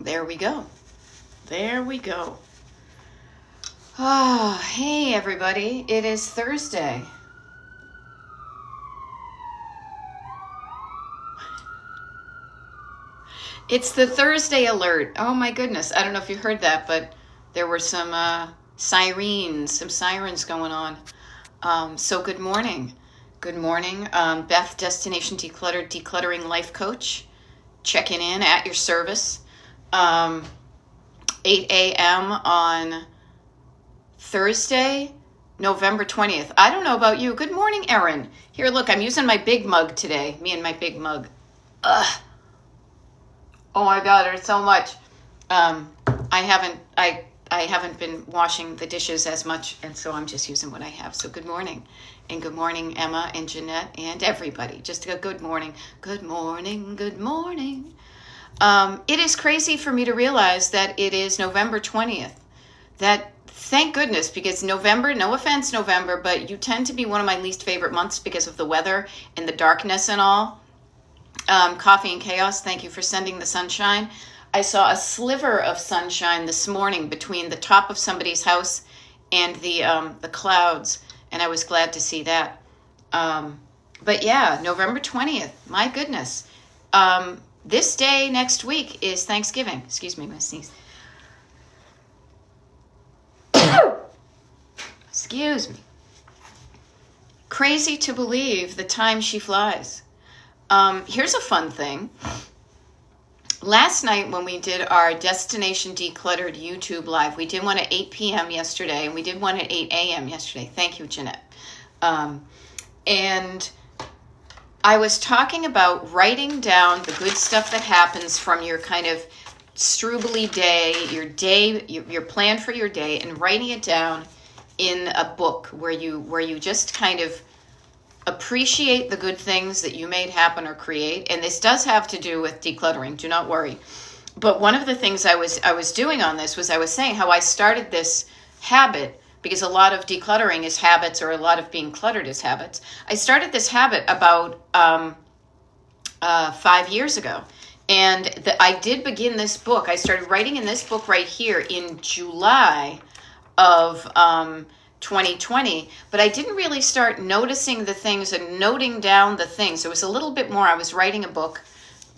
There we go. There we go. Ah, hey everybody. It is Thursday. It's the Thursday alert. Oh my goodness. I don't know if you heard that, but there were some sirens going on. So good morning. Good morning. Beth, Destination Decluttered, Decluttering Life Coach, checking in at your service. 8 a.m. on Thursday, November 20th. I don't know about you. Good morning, Erin. Here, look, I'm using my big mug today. Me and my big mug. Ugh. Oh my God, there's so much. I haven't been washing the dishes as much, and so I'm just using what I have. So good morning. And good morning, Emma and Jeanette and everybody. Just a good morning. Good morning. Good morning. It is crazy for me to realize that it is November 20th. Thank goodness, because November, no offense, November, but you tend to be one of my least favorite months because of the weather and the darkness and all. Coffee and Chaos, thank you for sending the sunshine. I saw a sliver of sunshine this morning between the top of somebody's house and the clouds, and I was glad to see that. But yeah, November 20th, my goodness. This day next week is Thanksgiving. Excuse me, my sneeze. Excuse me. Crazy to believe the time she flies. Here's a fun thing. Last night when we did our Destination Decluttered YouTube live, we did one at 8 p.m. yesterday, and we did one at 8 a.m. yesterday. Thank you, Jeanette. And I was talking about writing down the good stuff that happens from your kind of strubly day, your plan for your day, and writing it down in a book where you just kind of appreciate the good things that you made happen or create. And this does have to do with decluttering, do not worry. But one of the things I was doing on this was I was saying how I started this habit, because a lot of decluttering is habits, or a lot of being cluttered is habits. I started this habit about 5 years ago. And I did begin this book. I started writing in this book right here in July of 2020, but I didn't really start noticing the things and noting down the things. It was a little bit more. I was writing a book,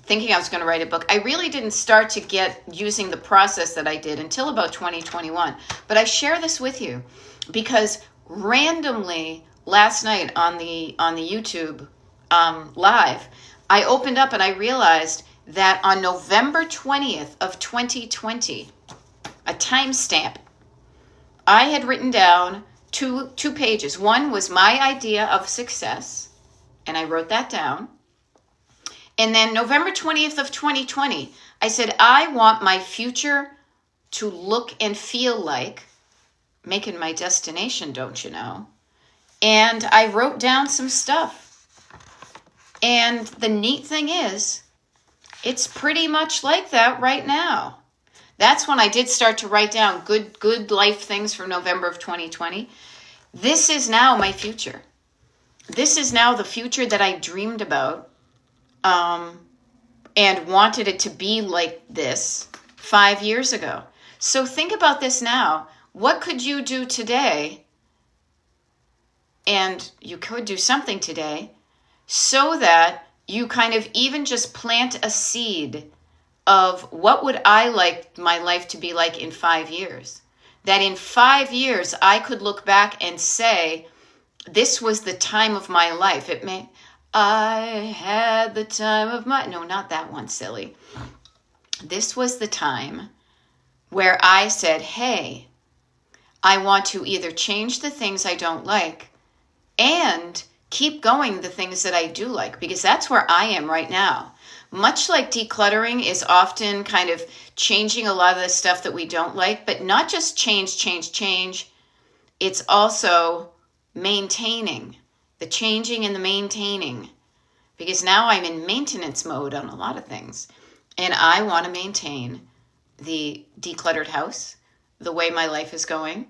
thinking I was going to write a book. I really didn't start to get using the process that I did until about 2021. But I share this with you because randomly last night on the YouTube live, I opened up and I realized that on November 20th of 2020, a timestamp, I had written down two pages. One was my idea of success, and I wrote that down. And then November 20th of 2020, I said, I want my future to look and feel like making my destination, don't you know? And I wrote down some stuff. And the neat thing is, it's pretty much like that right now. That's when I did start to write down good life things from November of 2020. This is now my future. This is now the future that I dreamed about and wanted it to be like this 5 years ago. So think about this now. What could you do today? And you could do something today so that you kind of even just plant a seed of what would I like my life to be like in 5 years. That in 5 years, I could look back and say, this was the time of my life. I had the time of my, no, not that one, silly. This was the time where I said, hey, I want to either change the things I don't like and keep going the things that I do like, because that's where I am right now. Much like decluttering is often kind of changing a lot of the stuff that we don't like, but not just change. It's also maintaining, the changing and the maintaining, because now I'm in maintenance mode on a lot of things. And I want to maintain the decluttered house, the way my life is going,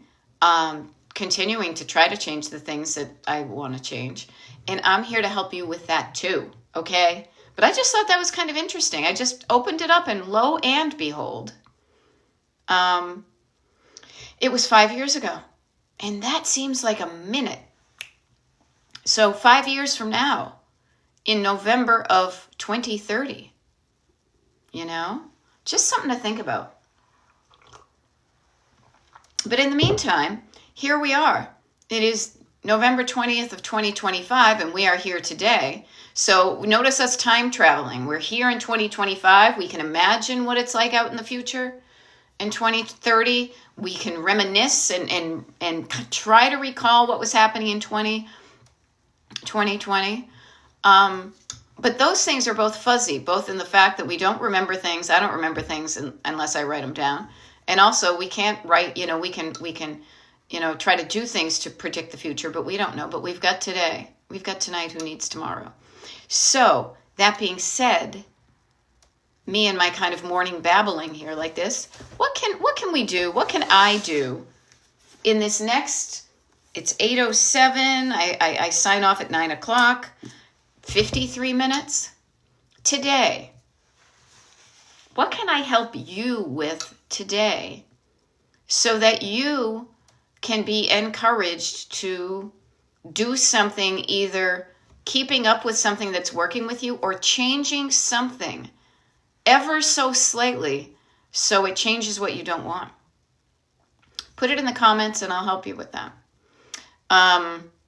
continuing to try to change the things that I want to change. And I'm here to help you with that too, okay? But I just thought that was kind of interesting. I just opened it up, and lo and behold, it was 5 years ago. And that seems like a minute. So 5 years from now, in November of 2030, just something to think about. But in the meantime, here we are. It is November 20th of 2025, and we are here today. So notice us time traveling. We're here in 2025. We can imagine what it's like out in the future. In 2030, we can reminisce and try to recall what was happening in 2020. But those things are both fuzzy, both in the fact that we don't remember things. I don't remember things unless I write them down. And also we can't write, we can try to do things to predict the future, but we don't know. But we've got today. We've got tonight. Who needs tomorrow? So that being said, me and my kind of morning babbling here like this, what can we do? What can I do in this next, it's 8:07. I sign off at 9 o'clock, 53 minutes today. What can I help you with today so that you can be encouraged to do something, either keeping up with something that's working with you or changing something ever so slightly so it changes what you don't want? Put it in the comments and I'll help you with that.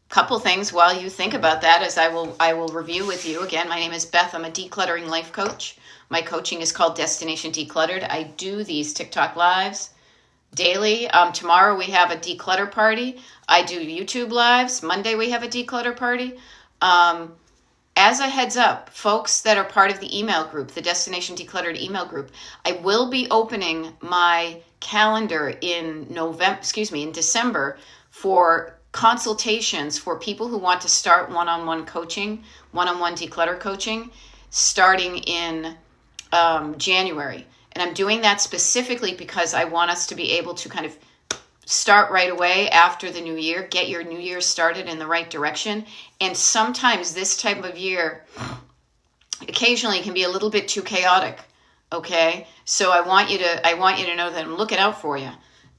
Couple things while you think about that, as I will review with you. Again, my name is Beth. I'm a decluttering life coach. My coaching is called Destination Decluttered. I do these TikTok lives daily. Tomorrow we have a declutter party. I do YouTube lives. Monday we have a declutter party. As a heads up, folks that are part of the email group, the Destination Decluttered email group, I will be opening my calendar in December for consultations for people who want to start one-on-one coaching, one-on-one declutter coaching, starting in January. And I'm doing that specifically because I want us to be able to kind of start right away after the new year, get your new year started in the right direction. And sometimes this type of year occasionally can be a little bit too chaotic. Okay. So I want you to know that I'm looking out for you.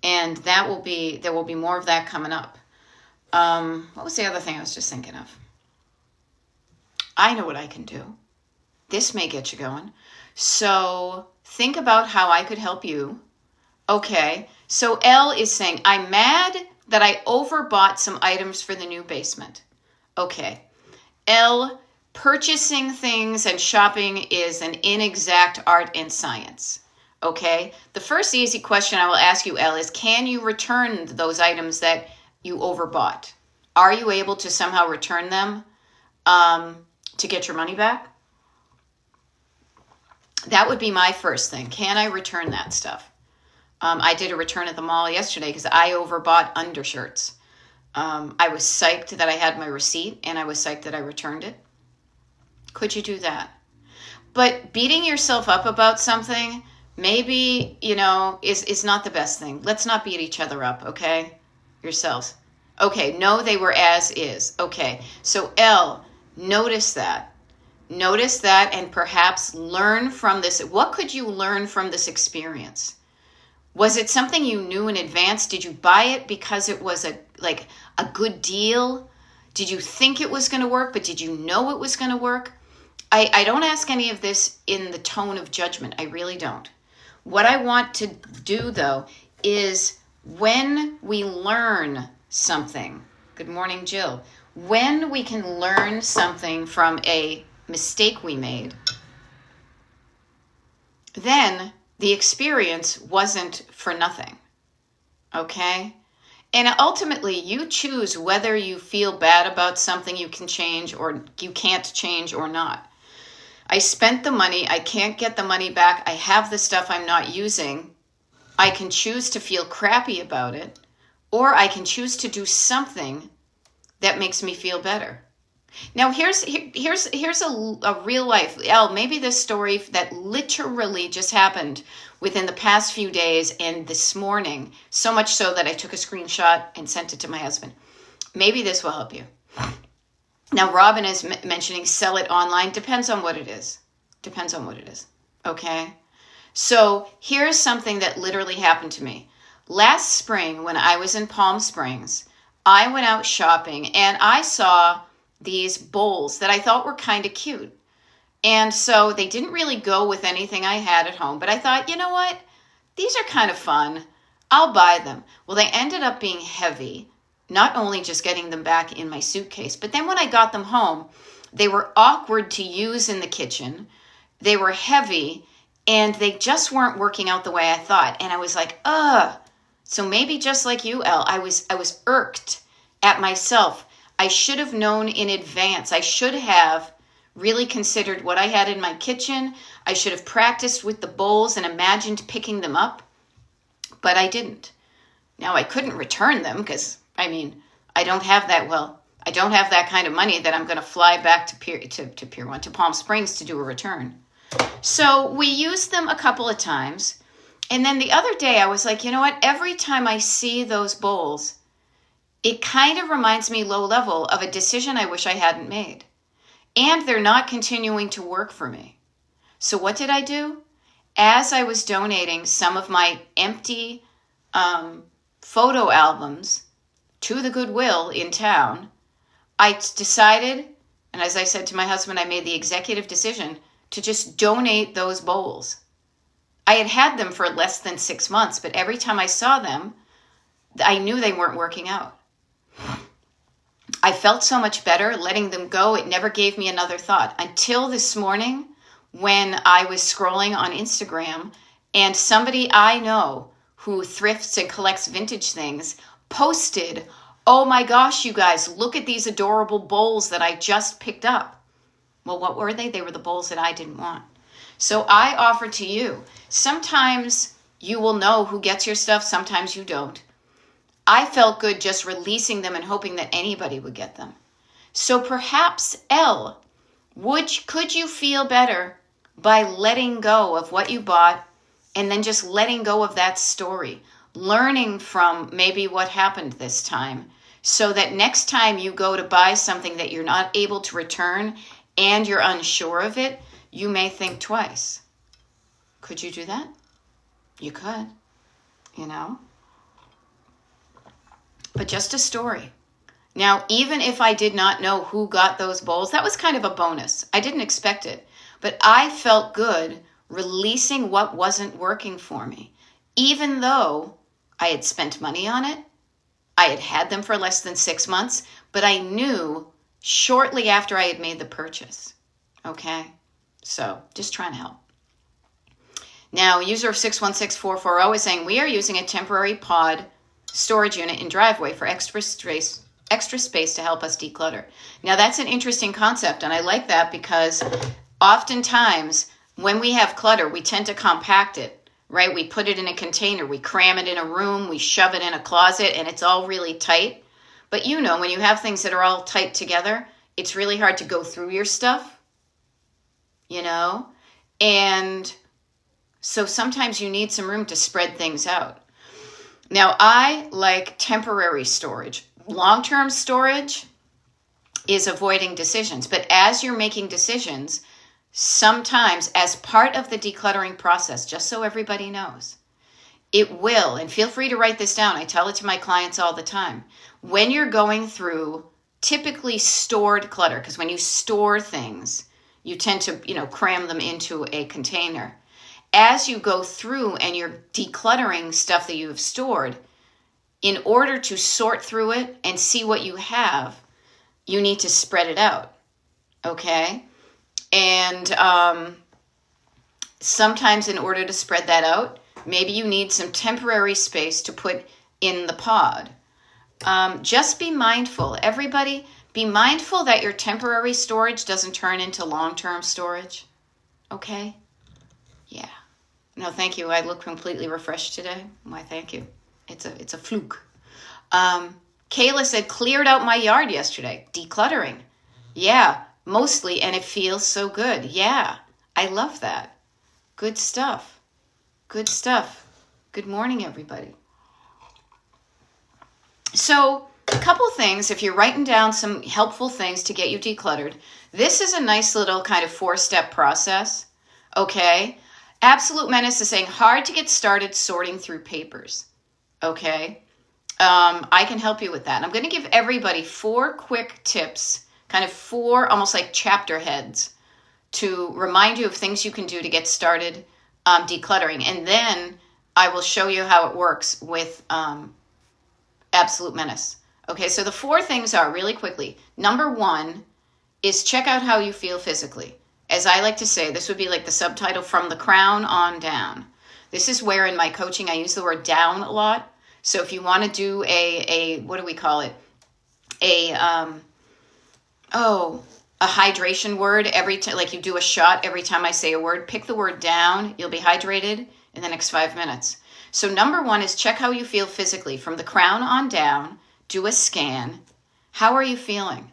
And there will be more of that coming up. What was the other thing I was just thinking of? I know what I can do. This may get you going. So think about how I could help you. Okay. So L is saying, I'm mad that I overbought some items for the new basement. Okay. L, purchasing things and shopping is an inexact art and science. Okay. The first easy question I will ask you, L, is can you return those items that you overbought? Are you able to somehow return them to get your money back? That would be my first thing. Can I return that stuff? I did a return at the mall yesterday because I overbought undershirts. I was psyched that I had my receipt and I was psyched that I returned it. Could you do that? But beating yourself up about something maybe, is not the best thing. Let's not beat each other up, okay? Yourselves. Okay, no, they were as is. Okay, so L, notice that. Notice that and perhaps learn from this. What could you learn from this experience? Was it something you knew in advance? Did you buy it because it was a good deal? Did you think it was going to work, but did you know it was going to work? I don't ask any of this in the tone of judgment. I really don't. What I want to do, though, is when we learn something, good morning, Jill, when we can learn something from a mistake we made, then the experience wasn't for nothing. Okay? And ultimately, you choose whether you feel bad about something you can change or you can't change or not. I spent the money. I can't get the money back. I have the stuff I'm not using. I can choose to feel crappy about it, or I can choose to do something that makes me feel better. Now, here's a real life, maybe this story that literally just happened within the past few days and this morning, so much so that I took a screenshot and sent it to my husband. Maybe this will help you. Now, Robin is mentioning sell it online. Depends on what it is. Depends on what it is. Okay. So here's something that literally happened to me. Last spring, when I was in Palm Springs, I went out shopping and I saw these bowls that I thought were kind of cute. And so they didn't really go with anything I had at home, but I thought, you know what? These are kind of fun. I'll buy them. Well, they ended up being heavy, not only just getting them back in my suitcase, but then when I got them home, they were awkward to use in the kitchen. They were heavy and they just weren't working out the way I thought. And I was like, ugh. So maybe just like you, Elle, I was irked at myself. I should have known in advance. I should have really considered what I had in my kitchen. I should have practiced with the bowls and imagined picking them up, but I didn't. Now I couldn't return them because, I don't have that kind of money that I'm going to fly back to Palm Springs to do a return. So we used them a couple of times. And then the other day I was like, you know what? Every time I see those bowls, it kind of reminds me low level of a decision I wish I hadn't made. And they're not continuing to work for me. So what did I do? As I was donating some of my empty photo albums to the Goodwill in town, I decided, and as I said to my husband, I made the executive decision to just donate those bowls. I had them for less than 6 months, but every time I saw them, I knew they weren't working out. I felt so much better letting them go. It never gave me another thought until this morning when I was scrolling on Instagram and somebody I know who thrifts and collects vintage things posted, oh my gosh, you guys, look at these adorable bowls that I just picked up. Well, what were they? They were the bowls that I didn't want. So I offer to you, sometimes you will know who gets your stuff, sometimes you don't. I felt good just releasing them and hoping that anybody would get them. So perhaps, Elle, could you feel better by letting go of what you bought and then just letting go of that story, learning from maybe what happened this time so that next time you go to buy something that you're not able to return and you're unsure of it, you may think twice. Could you do that? You could, But just a story. Now, even if I did not know who got those bowls, that was kind of a bonus. I didn't expect it. But I felt good releasing what wasn't working for me. Even though I had spent money on it, I had them for less than 6 months, but I knew shortly after I had made the purchase. Okay? So, just trying to help. Now, user 616440 is saying, we are using a temporary pod storage unit in driveway for extra space to help us declutter. Now, that's an interesting concept, and I like that because oftentimes when we have clutter, we tend to compact it, right? We put it in a container, we cram it in a room, we shove it in a closet, and it's all really tight. But when you have things that are all tight together, it's really hard to go through your stuff, And so sometimes you need some room to spread things out. Now, I like temporary storage. Long-term storage is avoiding decisions. But as you're making decisions, sometimes as part of the decluttering process, just so everybody knows, it will, and feel free to write this down. I tell it to my clients all the time. When you're going through typically stored clutter, because when you store things, you tend to, cram them into a container. As you go through and you're decluttering stuff that you have stored, in order to sort through it and see what you have, you need to spread it out, okay? And sometimes in order to spread that out, maybe you need some temporary space to put in the pod. Just be mindful. Everybody, be mindful that your temporary storage doesn't turn into long-term storage, okay? Yeah. No, thank you. I look completely refreshed today. Why, thank you. It's a fluke. Kayla said, cleared out my yard yesterday. Decluttering. Yeah, mostly, and it feels so good. Yeah, I love that. Good stuff. Good stuff. Good morning, everybody. So couple things, if you're writing down some helpful things to get you decluttered, this is a nice little kind of 4-step process, okay? Absolute Menace is saying hard to get started sorting through papers, okay? I can help you with that. And I'm going to give everybody 4 quick tips, kind of 4 almost like chapter heads, to remind you of things you can do to get started decluttering. And then I will show you how it works with Absolute Menace. Okay, so the 4 things are, really quickly, number 1 is check out how you feel physically. As I like to say, this would be like the subtitle, from the crown on down. This is where in my coaching I use the word down a lot. So if you want to do a what do we call it? A hydration word every time, like you do a shot every time I say a word, pick the word down. You'll be hydrated in the next 5 minutes. So number 1 is check how you feel physically. From the crown on down, do a scan. How are you feeling?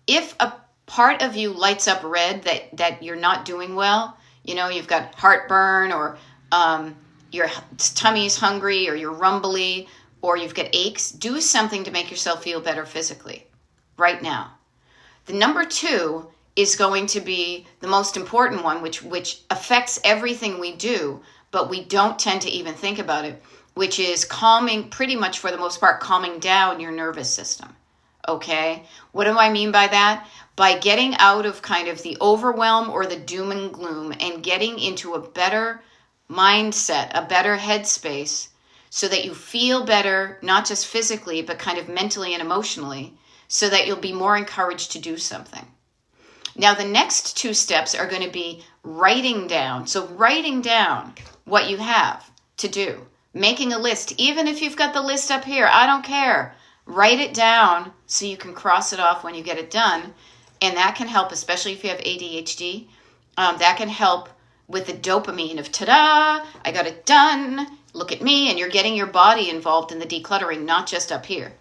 If a part of you lights up red that you're not doing well, you know, you've got heartburn, or your tummy's hungry, or you're rumbly, or you've got aches, do something to make yourself feel better physically right now. The number 2 is going to be the most important one, which affects everything we do, but we don't tend to even think about it, which is calming, pretty much for the most part, calming down your nervous system. Okay? What do I mean by that? By getting out of kind of the overwhelm or the doom and gloom and getting into a better mindset, a better headspace, so that you feel better, not just physically, but kind of mentally and emotionally, so that you'll be more encouraged to do something. Now, the next 2 steps are going to be writing down. So writing down what you have to do, making a list. Even if you've got the list up here, I don't care. Write it down so you can cross it off when you get it done. And that can help, especially if you have ADHD. That can help with the dopamine of, ta-da, I got it done, look at me, and you're getting your body involved in the decluttering, not just up here.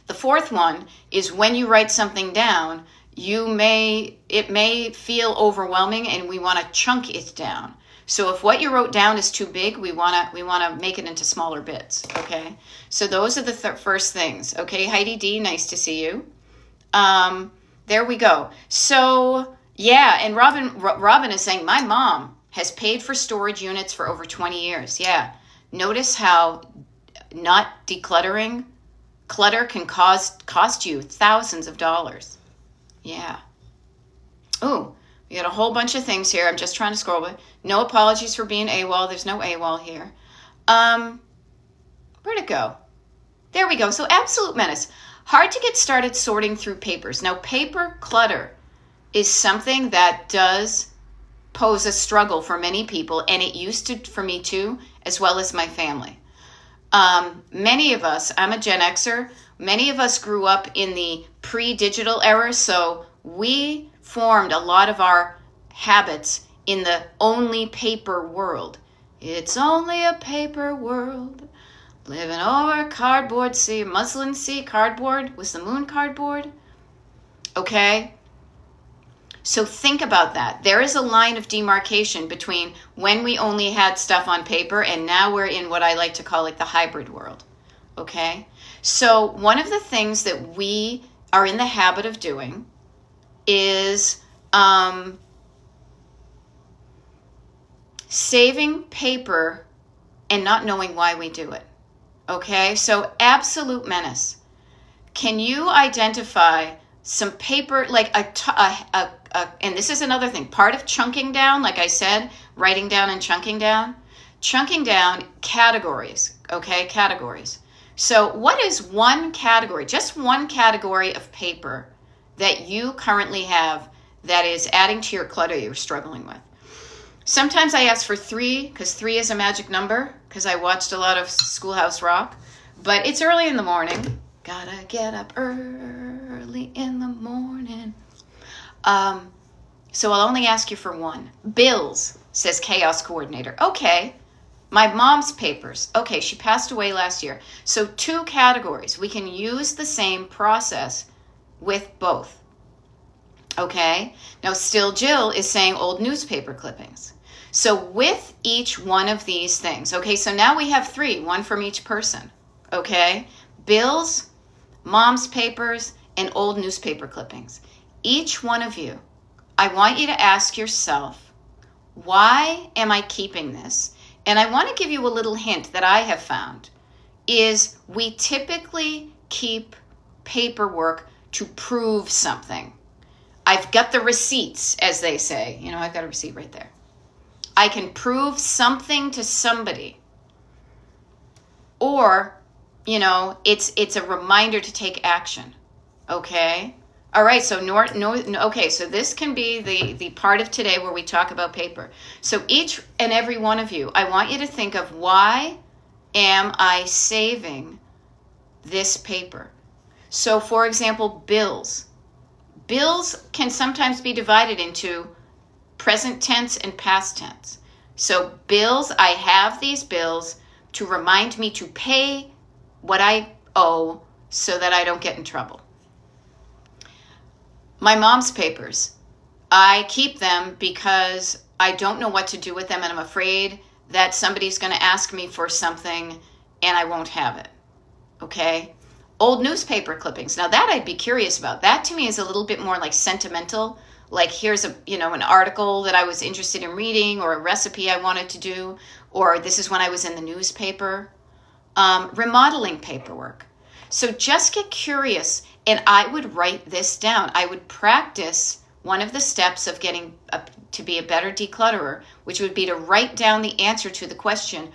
The 4th one is when you write something down, it may feel overwhelming, and we want to chunk it down. So if what you wrote down is too big, we want to make it into smaller bits, okay? So those are the first things, okay? Heidi D, nice to see you. There we go. So, yeah, and Robin is saying, my mom has paid for storage units for over 20 years. Yeah, notice how not decluttering, clutter can cost you thousands of dollars. Yeah. Oh, we got a whole bunch of things here. I'm just trying to scroll. No apologies for being AWOL. There's no AWOL here. Where'd it go? There we go. So Absolute Menace. Hard to get started sorting through papers. Now, paper clutter is something that does pose a struggle for many people, and it used to for me too, as well as my family. Many of us, I'm a Gen Xer, many of us grew up in the pre-digital era, so we formed a lot of our habits in the only paper world. It's only a paper world, living over a cardboard sea, muslin sea, cardboard. Was the moon cardboard? Okay. So think about that. There is a line of demarcation between when we only had stuff on paper and now we're in what I like to call like the hybrid world. Okay. So one of the things that we are in the habit of doing is saving paper and not knowing why we do it. Okay, so Absolute Menace. Can you identify some paper, like and this is another thing, part of chunking down, like I said, writing down and chunking down categories, okay, categories. So what is one category, just one category of paper that you currently have that is adding to your clutter you're struggling with? Sometimes I ask for 3, because 3 is a magic number, because I watched a lot of Schoolhouse Rock. But it's early in the morning. Gotta get up early in the morning. So I'll only ask you for 1. Bills, says Chaos Coordinator. Okay. My mom's papers. Okay, she passed away last year. So 2 categories. We can use the same process with both. Okay? Now, Still Jill is saying old newspaper clippings. So with each one of these things, okay, so now we have 3, 1 from each person, okay? Bills, mom's papers, and old newspaper clippings. Each one of you, I want you to ask yourself, why am I keeping this? And I want to give you a little hint that I have found is we typically keep paperwork to prove something. I've got the receipts, as they say. You know, I've got a receipt right there. I can prove something to somebody. Or, you know, it's a reminder to take action. Okay? All right, so okay, so this can be the part of today where we talk about paper. So each and every one of you, I want you to think of, why am I saving this paper? So for example, bills. Bills can sometimes be divided into present tense and past tense. So bills, I have these bills to remind me to pay what I owe so that I don't get in trouble. My mom's papers, I keep them because I don't know what to do with them, and I'm afraid that somebody's going to ask me for something and I won't have it. Okay? Old newspaper clippings. Now that I'd be curious about. That to me is a little bit more like sentimental. Like here's an article that I was interested in reading, or a recipe I wanted to do, or this is when I was in the newspaper. Remodeling paperwork. So just get curious, and I would write this down. I would practice one of the steps of getting to be a better declutterer, which would be to write down the answer to the question,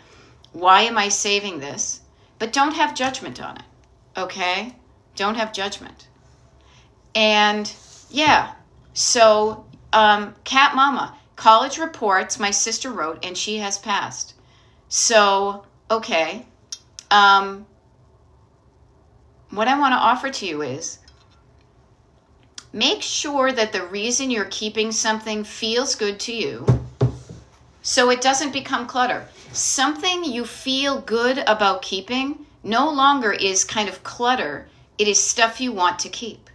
why am I saving this? But don't have judgment on it, okay? Don't have judgment. And yeah, so Cat Mama, college reports my sister wrote, and she has passed. So, okay. What I want to offer to you is, make sure that the reason you're keeping something feels good to you so it doesn't become clutter. Something you feel good about keeping no longer is kind of clutter. It is stuff you want to keep.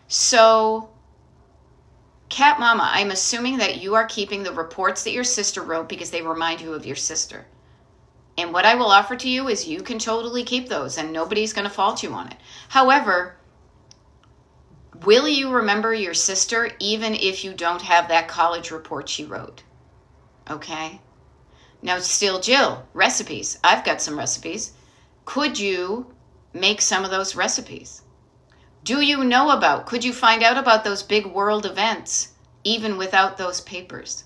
So, Cat Mama, I'm assuming that you are keeping the reports that your sister wrote because they remind you of your sister. And what I will offer to you is you can totally keep those and nobody's going to fault you on it. However, will you remember your sister even if you don't have that college report she wrote? Okay? Now, still, Jill, recipes. I've got some recipes. Could you make some of those recipes? Could you find out about those big world events even without those papers?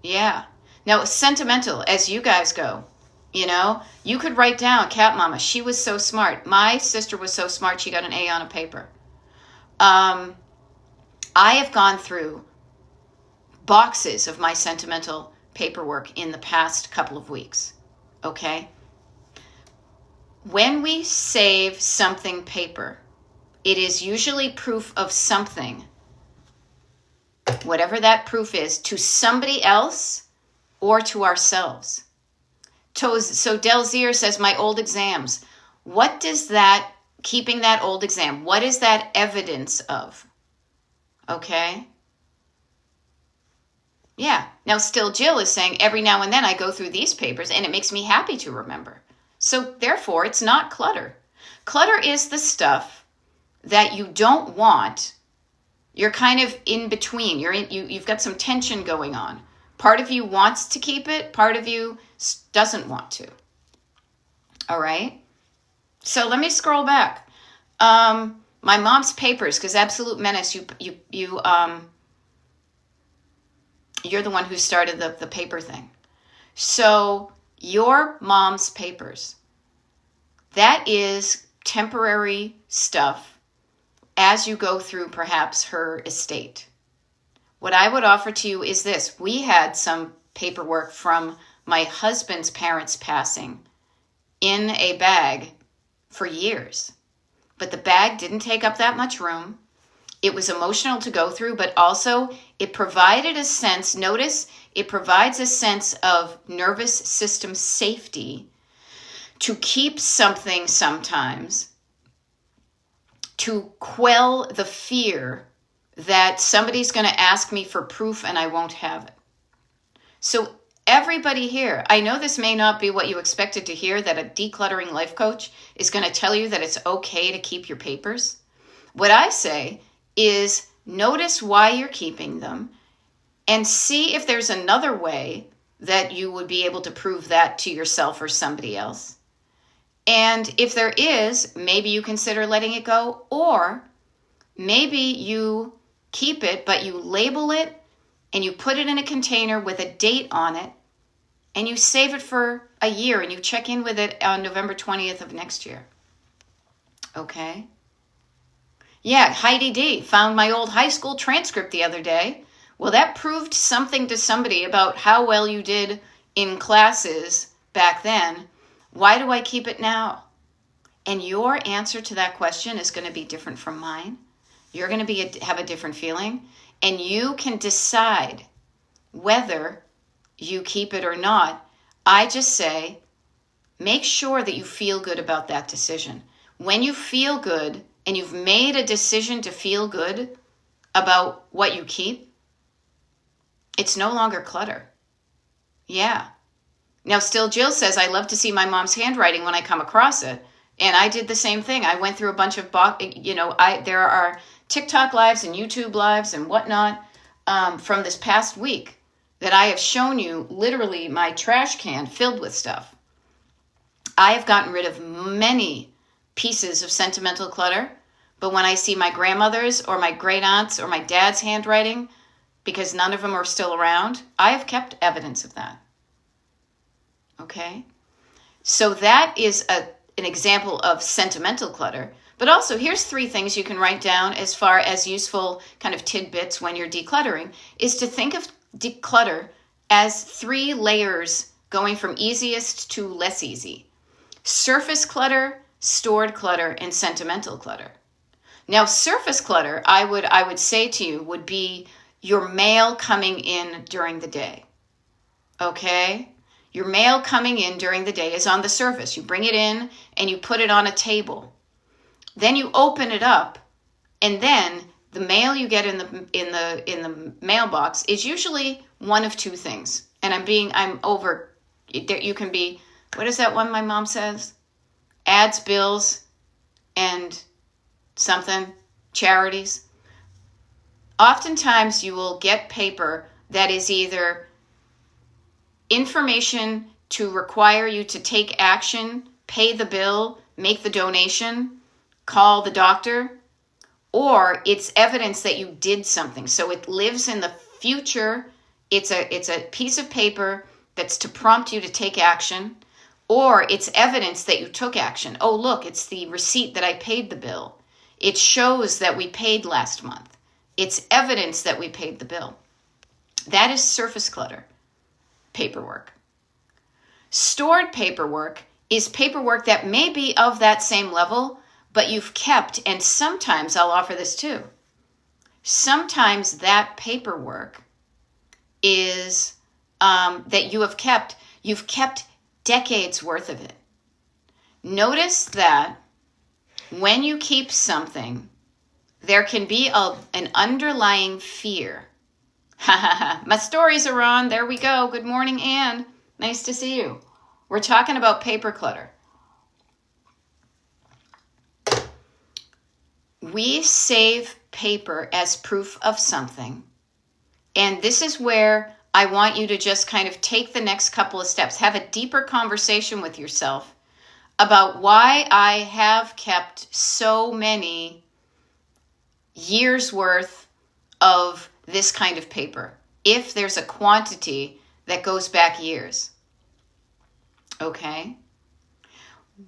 Yeah. Now, sentimental, as you guys go. You could write down, Cat Mama, she was so smart. My sister was so smart, she got an A on a paper. I have gone through boxes of my sentimental paperwork in the past couple of weeks. Okay? When we save something paper, it is usually proof of something, whatever that proof is, to somebody else or to ourselves. So Delzier says, my old exams. What does that, keeping that old exam, what is that evidence of? Okay? Yeah. Now still Jill is saying, every now and then I go through these papers and it makes me happy to remember. So therefore, it's not clutter. Clutter is the stuff that you don't want. You're kind of in between. You've got some tension going on. Part of you wants to keep it. Part of you doesn't want to. All right? So let me scroll back. My mom's papers, because Absolute Menace, you're the one who started the paper thing. So your mom's papers, that is temporary stuff as you go through perhaps her estate. What I would offer to you is this. We had some paperwork from my husband's parents passing in a bag for years. But the bag didn't take up that much room. It was emotional to go through, but also it provided a sense, notice, it provides a sense of nervous system safety to keep something sometimes, to quell the fear that somebody's going to ask me for proof and I won't have it. So everybody here, I know this may not be what you expected to hear, that a decluttering life coach is going to tell you that it's okay to keep your papers. What I say is notice why you're keeping them and see if there's another way that you would be able to prove that to yourself or somebody else. And if there is, maybe you consider letting it go, or maybe you keep it, but you label it and you put it in a container with a date on it, and you save it for a year and you check in with it on November 20th of next year. Okay? Yeah, Heidi D found my old high school transcript the other day. Well, that proved something to somebody about how well you did in classes back then. Why do I keep it now? And your answer to that question is going to be different from mine. You're going to have a different feeling, and you can decide whether you keep it or not. I just say, make sure that you feel good about that decision. When you feel good and you've made a decision to feel good about what you keep, it's no longer clutter. Yeah. Now, still Jill says, I love to see my mom's handwriting when I come across it. And I did the same thing. I went through a bunch of, there are TikTok lives and YouTube lives and whatnot from this past week that I have shown you literally my trash can filled with stuff. I have gotten rid of many pieces of sentimental clutter, but when I see my grandmother's or my great aunt's or my dad's handwriting, because none of them are still around, I have kept evidence of that. Okay? So that is an example of sentimental clutter. But also, here's 3 things you can write down as far as useful kind of tidbits when you're decluttering, is to think of declutter as 3 layers going from easiest to less easy. Surface clutter, stored clutter, and sentimental clutter. Now, surface clutter, I would say to you, would be your mail coming in during the day. Okay? Your mail coming in during the day is on the surface. You bring it in and you put it on a table. Then you open it up, and then the mail you get in the mailbox is usually one of 2 things. And you can be, what is that one my mom says? Ads, bills, and something, charities. Oftentimes you will get paper that is either information to require you to take action, pay the bill, make the donation, call the doctor, or it's evidence that you did something. So it lives in the future. It's a piece of paper that's to prompt you to take action, or it's evidence that you took action. Oh, look, it's the receipt that I paid the bill. It shows that we paid last month. It's evidence that we paid the bill. That is surface clutter paperwork. Stored paperwork is paperwork that may be of that same level, but you've kept, and sometimes I'll offer this too. Sometimes that paperwork is that you've kept decades worth of it. Notice that when you keep something, there can be an underlying fear. My stories are on. There we go. Good morning, Anne. Nice to see you. We're talking about paper clutter. We save paper as proof of something. And this is where I want you to just kind of take the next couple of steps. Have a deeper conversation with yourself about why I have kept so many years worth of this kind of paper, if there's a quantity that goes back years. Okay?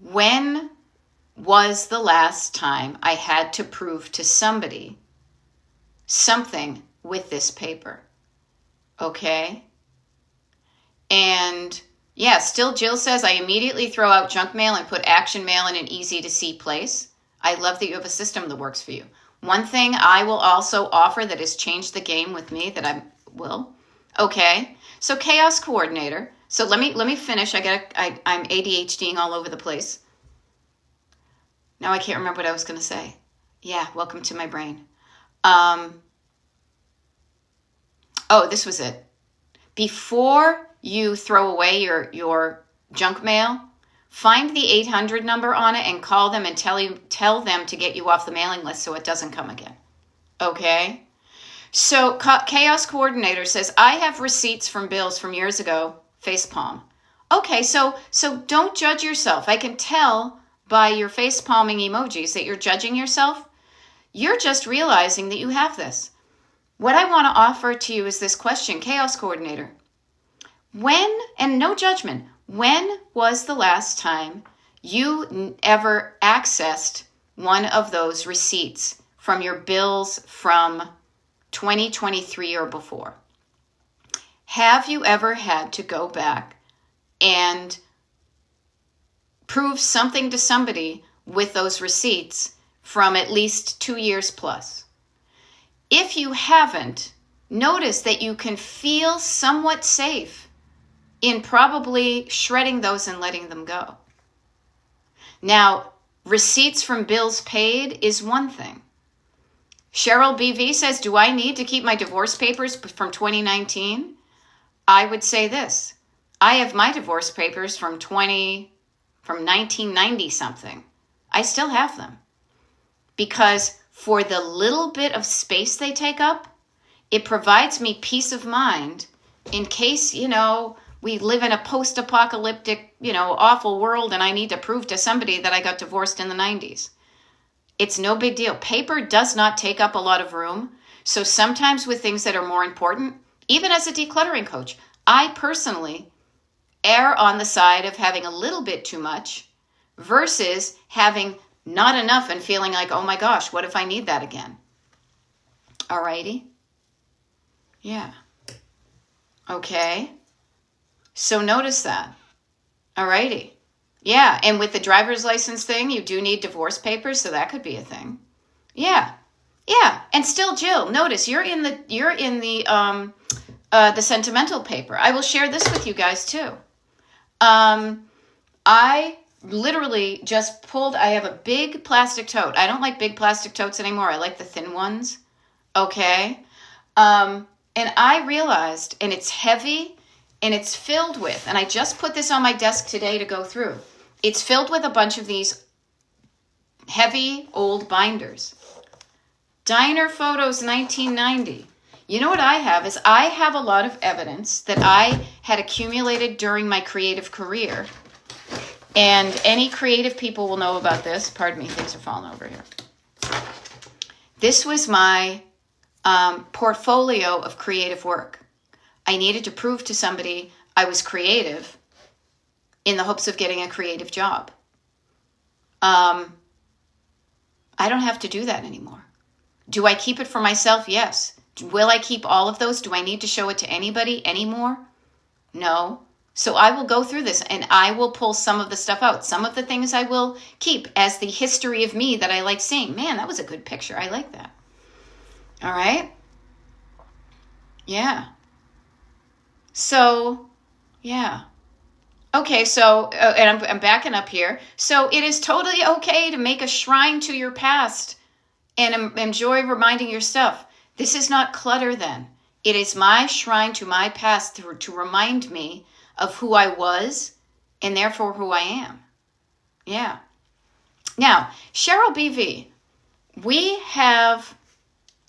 When was the last time I had to prove to somebody something with this paper? Okay? And yeah, still Jill says, I immediately throw out junk mail and put action mail in an easy to see place. I love that you have a system that works for you. One thing I will also offer that has changed the game with me that I will. Okay. So chaos coordinator. So let me finish. I'm ADHDing all over the place. Now I can't remember what I was going to say. Yeah. Welcome to my brain. This was it. Before you throw away your junk mail, find the 800 number on it and call them and tell them to get you off the mailing list so it doesn't come again. Okay? So Chaos Coordinator says, I have receipts from bills from years ago, facepalm. Okay, so don't judge yourself. I can tell by your facepalming emojis that you're judging yourself. You're just realizing that you have this. What I want to offer to you is this question, Chaos Coordinator. When, and no judgment, when was the last time you ever accessed one of those receipts from your bills from 2023 or before? Have you ever had to go back and prove something to somebody with those receipts from at least 2 years plus? If you haven't, notice that you can feel somewhat safe in probably shredding those and letting them go. Now, receipts from bills paid is one thing. Cheryl BV says, do I need to keep my divorce papers from 2019? I would say this. I have my divorce papers from 1990 something. I still have them. Because for the little bit of space they take up, it provides me peace of mind in case, we live in a post-apocalyptic, awful world and I need to prove to somebody that I got divorced in the 90s. It's no big deal. Paper does not take up a lot of room. So sometimes with things that are more important, even as a decluttering coach, I personally err on the side of having a little bit too much versus having not enough and feeling like, oh my gosh, what if I need that again? Alrighty. Yeah. Okay. So notice that. Alrighty. Yeah, and with the driver's license thing, you do need divorce papers, so that could be a thing. Yeah. Yeah, and still, Jill, notice you're in the sentimental paper. I will share this with you guys too. I literally just I have a big plastic tote. I don't like big plastic totes anymore. I like the thin ones. Okay. And I realized, and it's heavy and it's filled with, and I just put this on my desk today to go through. It's filled with a bunch of these heavy old binders. Diner Photos 1990. You know what I have is I have a lot of evidence that I had accumulated during my creative career. And any creative people will know about this. Pardon me, things are falling over here. This was my portfolio of creative work. I needed to prove to somebody I was creative in the hopes of getting a creative job. I don't have to do that anymore. Do I keep it for myself? Yes. Will I keep all of those? Do I need to show it to anybody anymore? No. So I will go through this and I will pull some of the stuff out. Some of the things I will keep as the history of me that I like seeing. Man, that was a good picture. I like that. All right. Yeah. So, yeah. Okay, so, and I'm backing up here. So it is totally okay to make a shrine to your past and enjoy reminding your stuff. This is not clutter then. It is my shrine to my past to remind me of who I was and therefore who I am. Yeah. Now, Cheryl BV, we have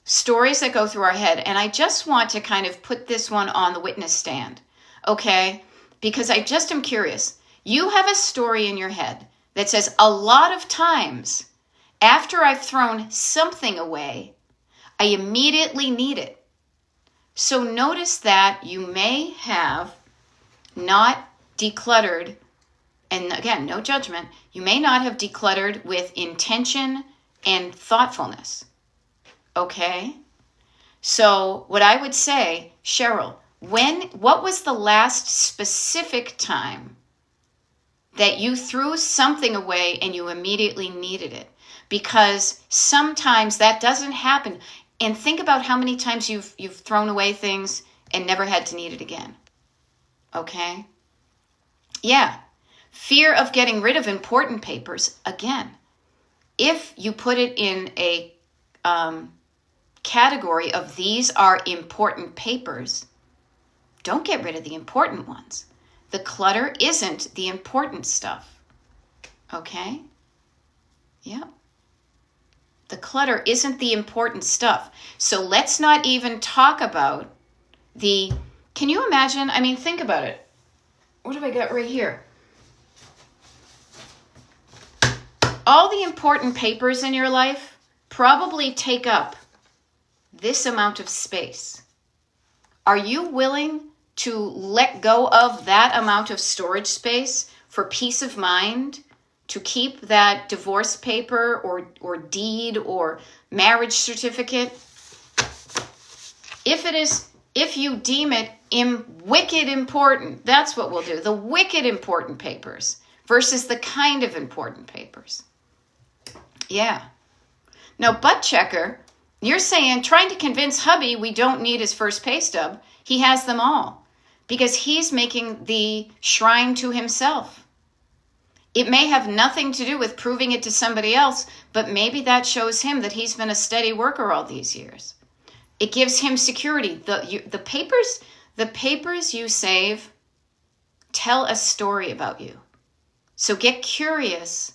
stories that go through our head, and I just want to kind of put this one on the witness stand, okay? Because I just am curious. You have a story in your head that says a lot of times after I've thrown something away, I immediately need it. So notice that you may have not decluttered, and again, no judgment, you may not have decluttered with intention and thoughtfulness. Okay? So what I would say, Cheryl, what was the last specific time that you threw something away and you immediately needed it? Because sometimes that doesn't happen. And think about how many times you've thrown away things and never had to need it again. Okay? Yeah. Fear of getting rid of important papers. Again, if you put it in a category of these are important papers, Don't get rid of the important ones. The clutter isn't the important stuff. Okay? Yeah. The clutter isn't the important stuff. So let's not even talk about can you imagine? I mean, think about it. What have I got right here? All the important papers in your life probably take up this amount of space. Are you willing to let go of that amount of storage space for peace of mind, to keep that divorce paper or deed or marriage certificate? If you deem it wicked important, that's what we'll do. The wicked important papers versus the kind of important papers. Yeah. Now, butt checker, you're saying, trying to convince hubby we don't need his first pay stub. He has them all because he's making the shrine to himself. It may have nothing to do with proving it to somebody else, but maybe that shows him that he's been a steady worker all these years. It gives him security. The papers you save tell a story about you. So get curious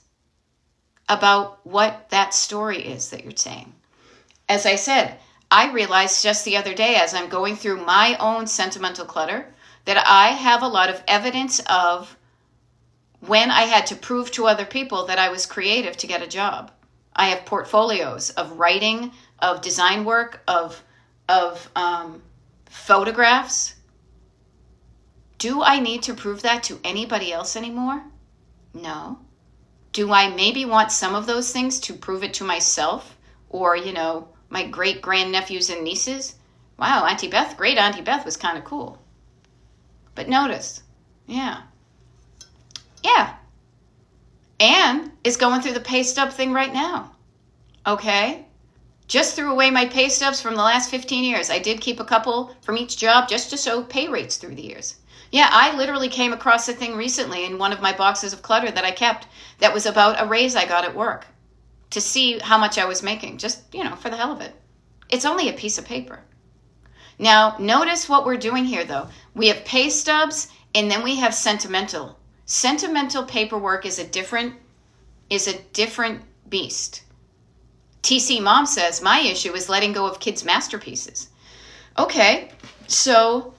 about what that story is that you're saying. As I said, I realized just the other day as I'm going through my own sentimental clutter that I have a lot of evidence of when I had to prove to other people that I was creative to get a job. I have portfolios of writing, of design work, of photographs. Do I need to prove that to anybody else anymore? No. Do I maybe want some of those things to prove it to myself or, my great-grandnephews and nieces? Wow, great Auntie Beth was kind of cool. But notice, yeah. Anne is going through the pay stub thing right now. Okay? Just threw away my pay stubs from the last 15 years. I did keep a couple from each job just to show pay rates through the years. Yeah, I literally came across a thing recently in one of my boxes of clutter that I kept that was about a raise I got at work to see how much I was making, just, for the hell of it. It's only a piece of paper. Now, notice what we're doing here, though. We have pay stubs, and then we have sentimental. Sentimental paperwork is a different beast. TC Mom says, my issue is letting go of kids' masterpieces. Okay, so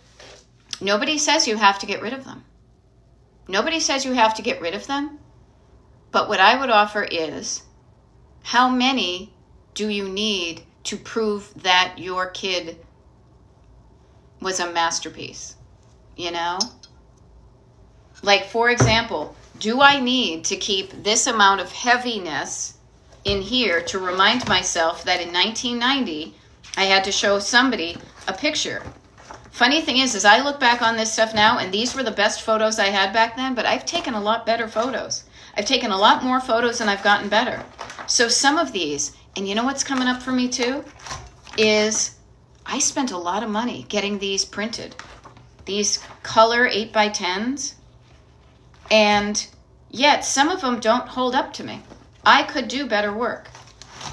nobody says you have to get rid of them. Nobody says you have to get rid of them. But what I would offer is, how many do you need to prove that your kid was a masterpiece? Like, for example, do I need to keep this amount of heaviness in here to remind myself that in 1990, I had to show somebody a picture? Funny thing is I look back on this stuff now, and these were the best photos I had back then, but I've taken a lot better photos. I've taken a lot more photos and I've gotten better. So some of these, and you know what's coming up for me too, is I spent a lot of money getting these printed. These color 8x10s. And yet some of them don't hold up to me. I could do better work.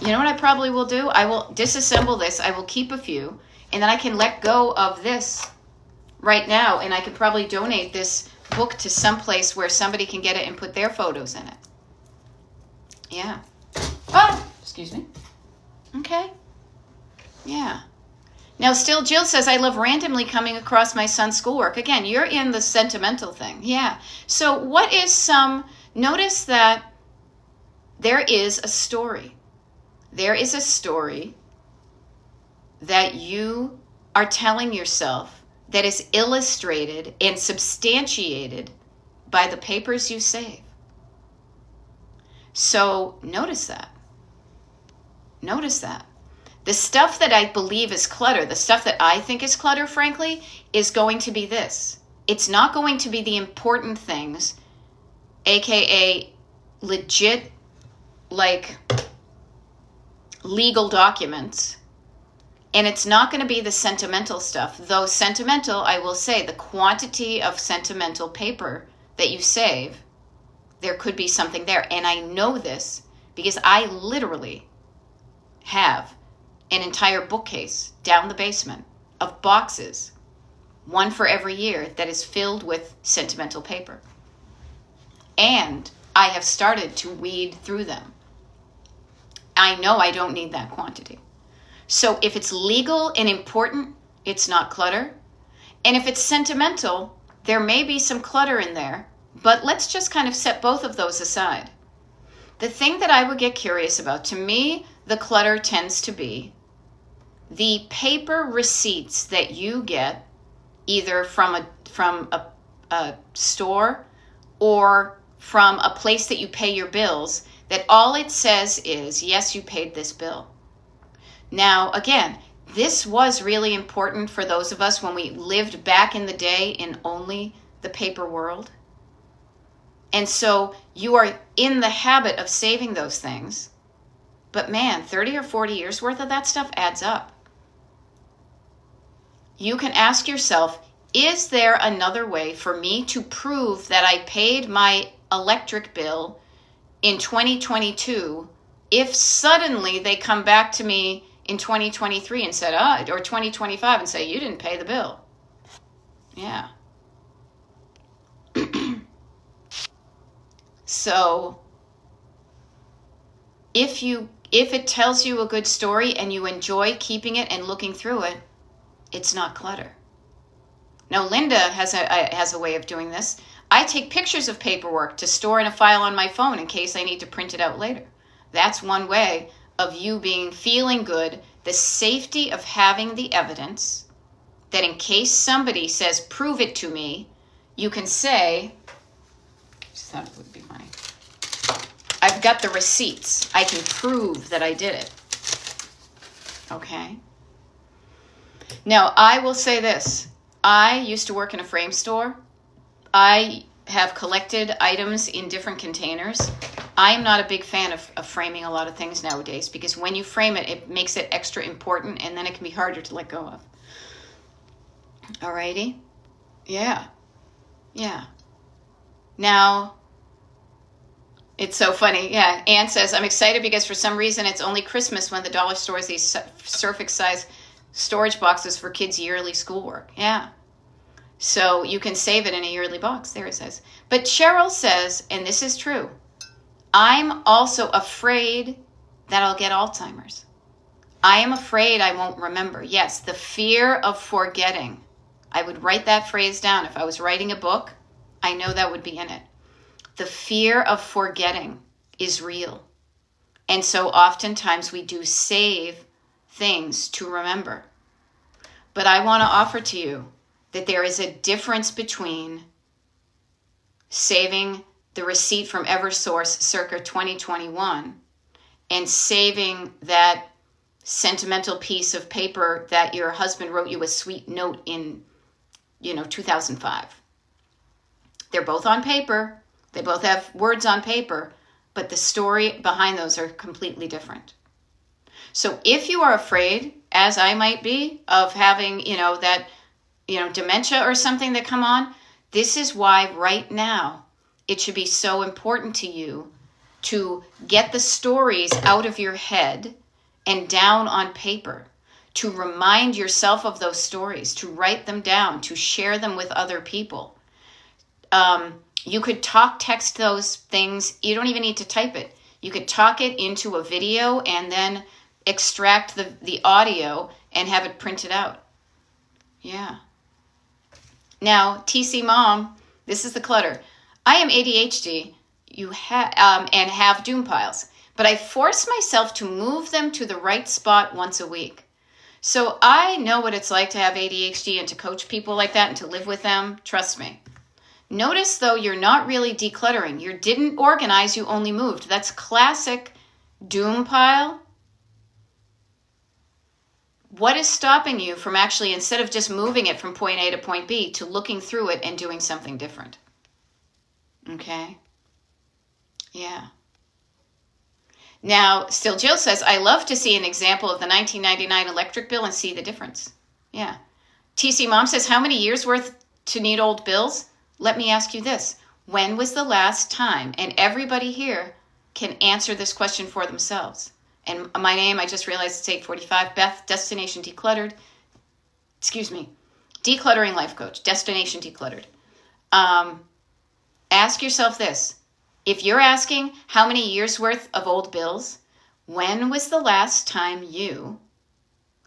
You know what I probably will do? I will disassemble this. I will keep a few. And then I can let go of this right now. And I could probably donate this book to someplace where somebody can get it and put their photos in it. Yeah. Oh, excuse me. Okay. Yeah. Now, still, Jill says, I love randomly coming across my son's schoolwork. Again, you're in the sentimental thing. Yeah. So what is notice that there is a story. There is a story that you are telling yourself that is illustrated and substantiated by the papers you save. So notice that. Notice that. The stuff that I believe is clutter, the stuff that I think is clutter, frankly, is going to be this. It's not going to be the important things, aka legit, like, legal documents. And it's not going to be the sentimental stuff. Though sentimental, I will say, the quantity of sentimental paper that you save, there could be something there. And I know this because I literally have an entire bookcase down the basement of boxes one for every year, that is filled with sentimental paper. And I have started to weed through them. I know I don't need that quantity. So if it's legal and important, it's not clutter. And if it's sentimental, there may be some clutter in there, but let's just kind of set both of those aside. The thing that I would get curious about, to me, the clutter tends to be the paper receipts that you get either from a store or from a place that you pay your bills, that all it says is, yes, you paid this bill. Now, again, this was really important for those of us when we lived back in the day in only the paper world. And so you are in the habit of saving those things. But man, 30 or 40 years worth of that stuff adds up. You can ask yourself, is there another way for me to prove that I paid my electric bill in 2022 if suddenly they come back to me in 2023 and said, or 2025 and say, you didn't pay the bill? Yeah. So if it tells you a good story and you enjoy keeping it and looking through it, it's not clutter. Now, Linda has a way of doing this. I take pictures of paperwork to store in a file on my phone in case I need to print it out later. That's one way of you feeling good, the safety of having the evidence, that in case somebody says, prove it to me, you can say, I just thought it would be funny, I've got the receipts. I can prove that I did it. Okay? Now, I will say this. I used to work in a frame store. I have collected items in different containers. I am not a big fan of framing a lot of things nowadays, because when you frame it, it makes it extra important, and then it can be harder to let go of. Alrighty? Yeah. Yeah. Now, it's so funny. Yeah, Ann says, I'm excited because for some reason it's only Christmas when the dollar stores these Surfax size storage boxes for kids' yearly schoolwork. Yeah. So you can save it in a yearly box. There it says. But Cheryl says, and this is true, I'm also afraid that I'll get Alzheimer's. I am afraid I won't remember. Yes, the fear of forgetting. I would write that phrase down. If I was writing a book, I know that would be in it. The fear of forgetting is real. And so oftentimes we do save things to remember. But I want to offer to you that there is a difference between saving the receipt from Eversource circa 2021 and saving that sentimental piece of paper that your husband wrote you a sweet note in, 2005. They're both on paper. They both have words on paper, but the story behind those are completely different. So if you are afraid, as I might be, of having, dementia or something that come on, this is why right now it should be so important to you to get the stories out of your head and down on paper, to remind yourself of those stories, to write them down, to share them with other people. You could text those things. You don't even need to type it. You could talk it into a video and then extract the audio and have it printed out. Yeah. Now, TC Mom, this is the clutter. I am ADHD and have doom piles, but I force myself to move them to the right spot once a week. So I know what it's like to have ADHD and to coach people like that and to live with them. Trust me. Notice, though, you're not really decluttering. You didn't organize, you only moved. That's classic doom pile. What is stopping you from actually, instead of just moving it from point A to point B, to looking through it and doing something different? Okay? Yeah. Now, still Jill says, I love to see an example of the 1999 electric bill and see the difference. Yeah. TC Mom says, how many years worth to need old bills? Let me ask you this. When was the last time? And everybody here can answer this question for themselves. And my name, I just realized it's 8:45. Beth, Destination Decluttered. Excuse me. Decluttering life coach, Destination Decluttered. Ask yourself this. If you're asking how many years worth of old bills, when was the last time you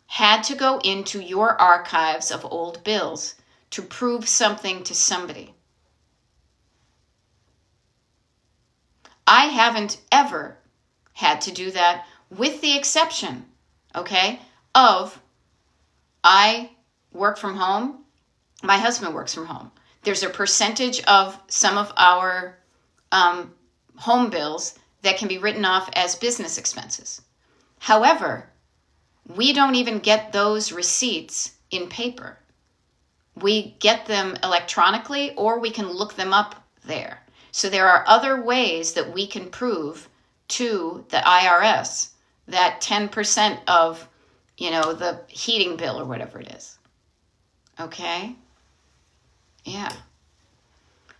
had to go into your archives of old bills to prove something to somebody? I haven't ever had to do that, with the exception, okay, of I work from home. My husband works from home. There's a percentage of some of our home bills that can be written off as business expenses. However, we don't even get those receipts in paper. We get them electronically, or we can look them up there. So there are other ways that we can prove to the IRS that 10% of, the heating bill or whatever it is. Okay? Yeah.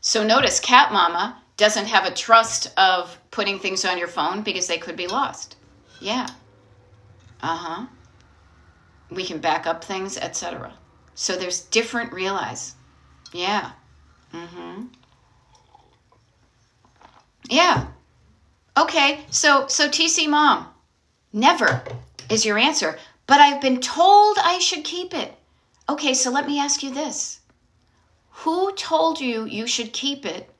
So notice Cat Mama doesn't have a trust of putting things on your phone because they could be lost. Yeah. Uh-huh. We can back up things, etc. So there's different realize. Yeah. Mm-hmm. Yeah. Okay, so TC Mom, never is your answer, but I've been told I should keep it. Okay, so let me ask you this. Who told you you should keep it,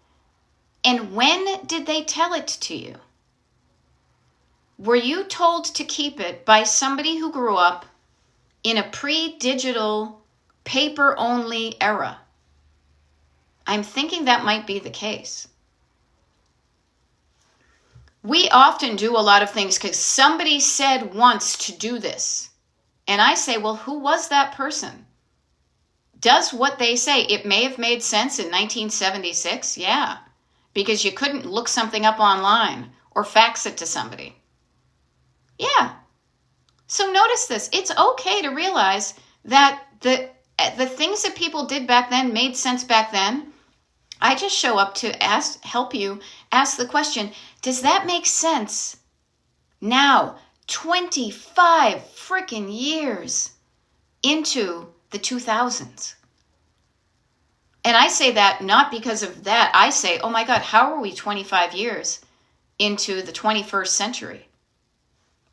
and when did they tell it to you? Were you told to keep it by somebody who grew up in a pre-digital, paper-only era? I'm thinking that might be the case. We often do a lot of things because somebody said once to do this. And I say, well, who was that person? Does what they say, it may have made sense in 1976? Yeah, because you couldn't look something up online or fax it to somebody. Yeah. So notice this. It's okay to realize that the things that people did back then made sense back then. I just show up to help you ask the question, does that make sense now, 25 freaking years into the 2000s? And I say that not because of that. I say, oh my God, how are we 25 years into the 21st century?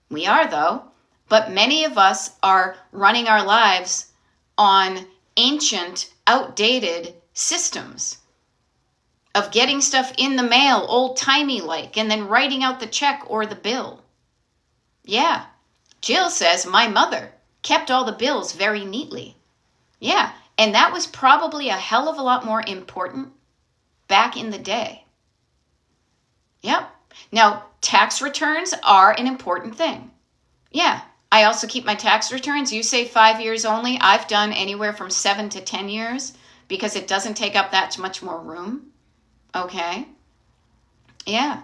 We are, though, but many of us are running our lives on ancient, outdated systems of getting stuff in the mail, old-timey like, and then writing out the check or the bill. Yeah. Jill says, my mother kept all the bills very neatly. Yeah, and that was probably a hell of a lot more important back in the day. Yep. Now, tax returns are an important thing. Yeah, I also keep my tax returns. You say 5 years only. I've done anywhere from 7 to 10 years because it doesn't take up that much more room. Okay. Yeah.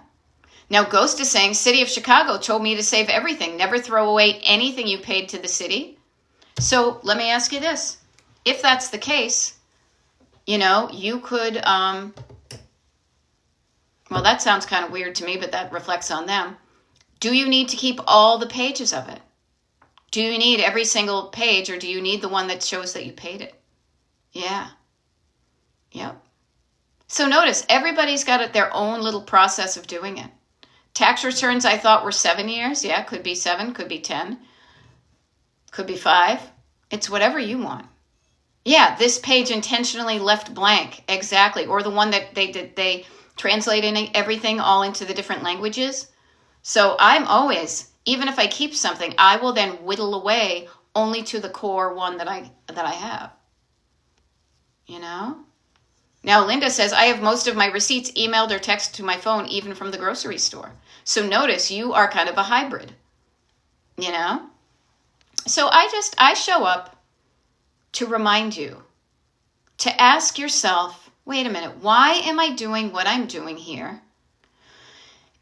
Now, Ghost is saying, City of Chicago told me to save everything. Never throw away anything you paid to the city. So let me ask you this. If that's the case, you could, well, that sounds kind of weird to me, but that reflects on them. Do you need to keep all the pages of it? Do you need every single page, or do you need the one that shows that you paid it? Yeah. Yep. So notice, everybody's got their own little process of doing it. Tax returns I thought were 7 years. Yeah, could be 7, could be 10, could be 5. It's whatever you want. Yeah, this page intentionally left blank. Exactly. Or the one that they translated everything all into the different languages. So I'm always, even if I keep something, I will then whittle away only to the core one that I have. Now, Linda says, I have most of my receipts emailed or texted to my phone, even from the grocery store. So notice you are kind of a hybrid, So I show up to remind you, to ask yourself, wait a minute, why am I doing what I'm doing here?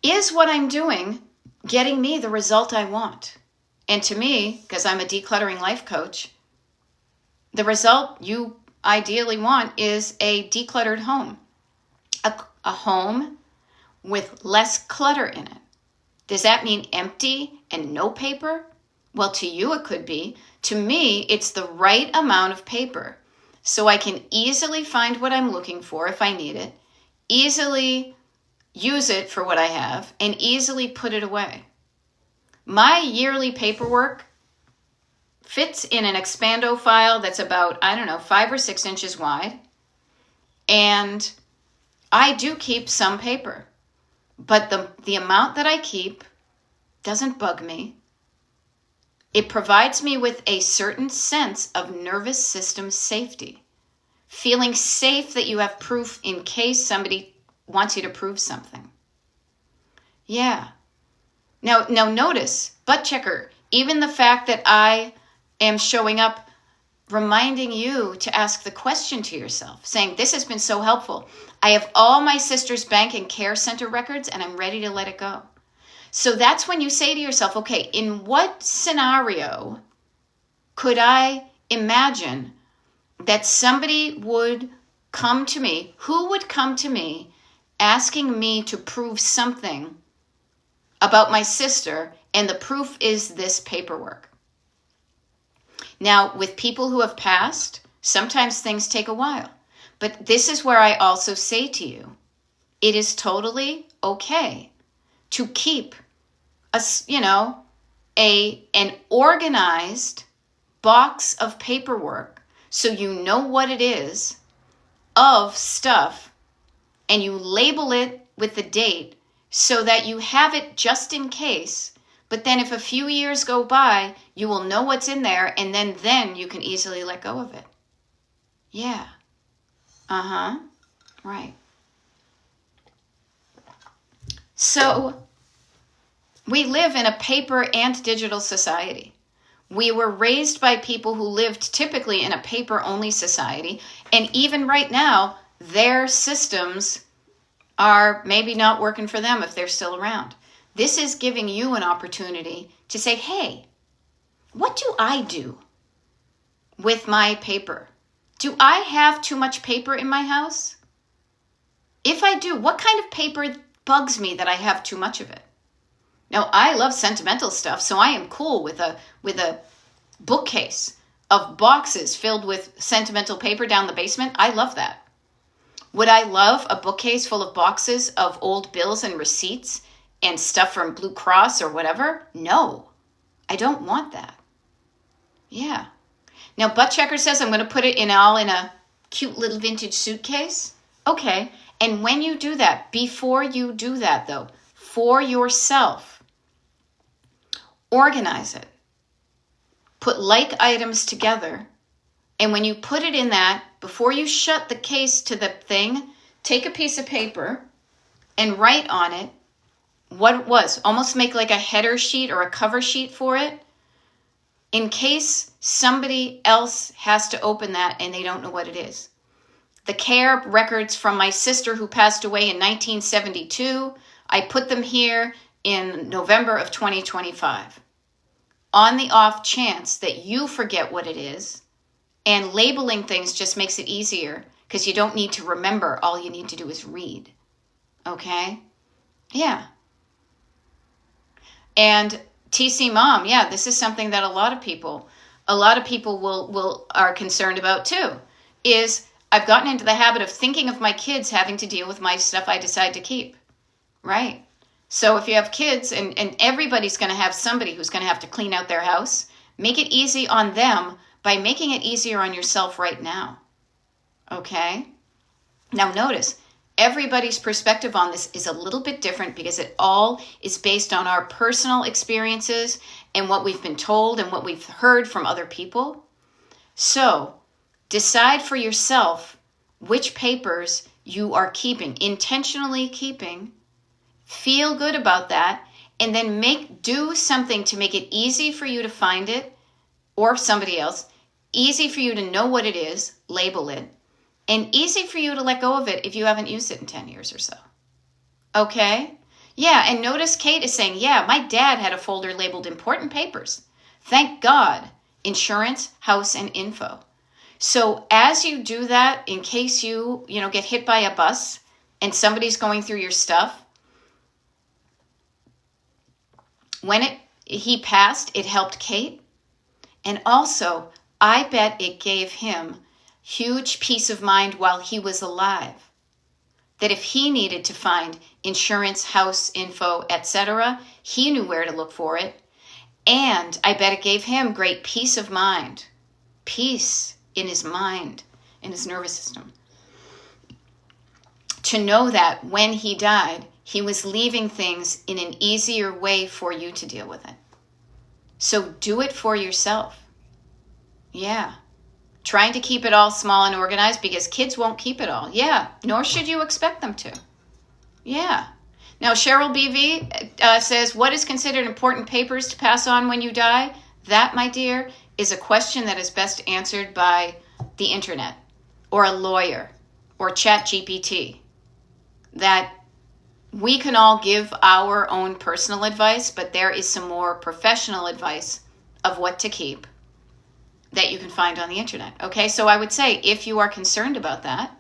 Is what I'm doing getting me the result I want? And to me, because I'm a decluttering life coach, the result you ideally want is a decluttered home, a home with less clutter in it. Does that mean empty and no paper? Well, to you it could be. To me, it's the right amount of paper so I can easily find what I'm looking for if I need it, easily use it for what I have, and easily put it away. My yearly paperwork fits in an Expando file that's about, 5 or 6 inches wide. And I do keep some paper, but the amount that I keep doesn't bug me. It provides me with a certain sense of nervous system safety, feeling safe that you have proof in case somebody wants you to prove something. Yeah. Now notice, butt checker, even the fact that I am showing up reminding you to ask the question to yourself, saying, this has been so helpful. I have all my sister's bank and care center records, and I'm ready to let it go. So that's when you say to yourself, okay, in what scenario could I imagine that somebody would come to me, who would come to me asking me to prove something about my sister, and the proof is this paperwork? Now, with people who have passed, sometimes things take a while. But this is where I also say to you, it is totally okay to keep an organized box of paperwork so you know what it is of stuff, and you label it with the date so that you have it just in case. But then if a few years go by, you will know what's in there, and then you can easily let go of it. Yeah. Right. So we live in a paper and digital society. We were raised by people who lived typically in a paper-only society, and even right now, their systems are maybe not working for them if they're still around. This is giving you an opportunity to say, hey, what do I do with my paper? Do I have too much paper in my house? If I do, what kind of paper bugs me that I have too much of it? Now, I love sentimental stuff, so I am cool with a bookcase of boxes filled with sentimental paper down the basement. I love that. Would I love a bookcase full of boxes of old bills and receipts and stuff from Blue Cross or whatever? No, I don't want that. Yeah. Now, Butt Checker says I'm going to put it in a cute little vintage suitcase. Okay. And when you do that, before you do that though, for yourself, organize it. Put like items together. And when you put it in that, before you shut the case to the thing, take a piece of paper and write on it what it was. Almost make like a header sheet or a cover sheet for it, in case somebody else has to open that and they don't know what it is. The care records from my sister who passed away in 1972, I put them here in November of 2025. On the off chance that you forget what it is, and labeling things just makes it easier because you don't need to remember. All you need to do is read. Okay? Yeah. And TC Mom, yeah, this is something that a lot of people are concerned about too, is I've gotten into the habit of thinking of my kids having to deal with my stuff I decide to keep. Right? So if you have kids, and everybody's going to have somebody who's going to have to clean out their house, make it easy on them by making it easier on yourself right now. Okay? Now notice, everybody's perspective on this is a little bit different because it all is based on our personal experiences and what we've been told and what we've heard from other people. So, decide for yourself which papers you are keeping, intentionally keeping. Feel good about that, and then do something to make it easy for you to find it, or somebody else, easy for you to know what it is, label it, and easy for you to let go of it if you haven't used it in 10 years or so. Okay? Yeah, and notice Kate is saying, yeah, my dad had a folder labeled important papers. Thank God. Insurance, house, and info. So as you do that, in case you get hit by a bus and somebody's going through your stuff, when he passed, it helped Kate. And also, I bet it gave him huge peace of mind while he was alive. That if he needed to find insurance, house info, etc., he knew where to look for it. And I bet it gave him great peace of mind. Peace in his mind, in his nervous system. To know that when he died, he was leaving things in an easier way for you to deal with it. So do it for yourself. Yeah. Trying to keep it all small and organized because kids won't keep it all. Yeah. Nor should you expect them to. Yeah. Now, Cheryl BV says, what is considered important papers to pass on when you die? That, my dear, is a question that is best answered by the internet or a lawyer or ChatGPT. That we can all give our own personal advice, but there is some more professional advice of what to keep that you can find on the internet. Okay, so I would say if you are concerned about that,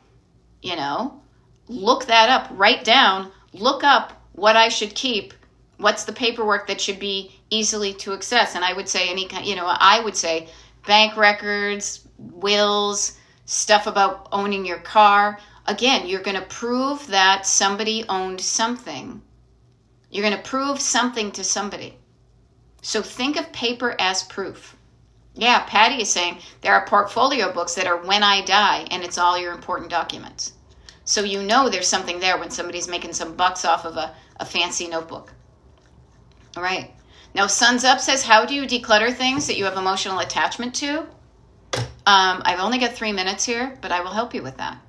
look that up, write down, look up what I should keep, what's the paperwork that should be easily to access. And I would say I would say bank records, wills, stuff about owning your car. Again, you're going to prove that somebody owned something. You're going to prove something to somebody. So think of paper as proof. Yeah, Patty is saying there are portfolio books that are when I die, and it's all your important documents. So there's something there when somebody's making some bucks off of a fancy notebook. All right. Now, Suns Up says, how do you declutter things that you have emotional attachment to? I've only got 3 minutes here, but I will help you with that.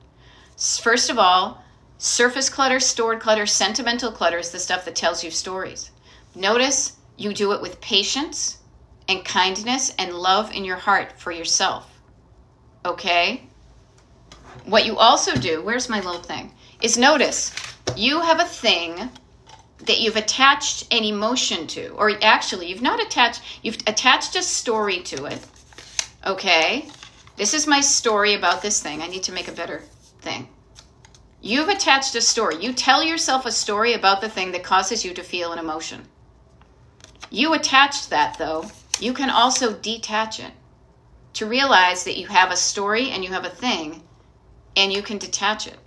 First of all, surface clutter, stored clutter, sentimental clutter is the stuff that tells you stories. Notice you do it with patience and kindness and love in your heart for yourself. Okay? What you also do, where's my little thing, is notice you have a thing that you've attached an emotion to, or actually you've attached a story to it. Okay? This is my story about this thing. I need to make a better thing. You've attached a story. You tell yourself a story about the thing that causes you to feel an emotion. You attached that, though. You can also detach it to realize that you have a story and you have a thing, and you can detach it.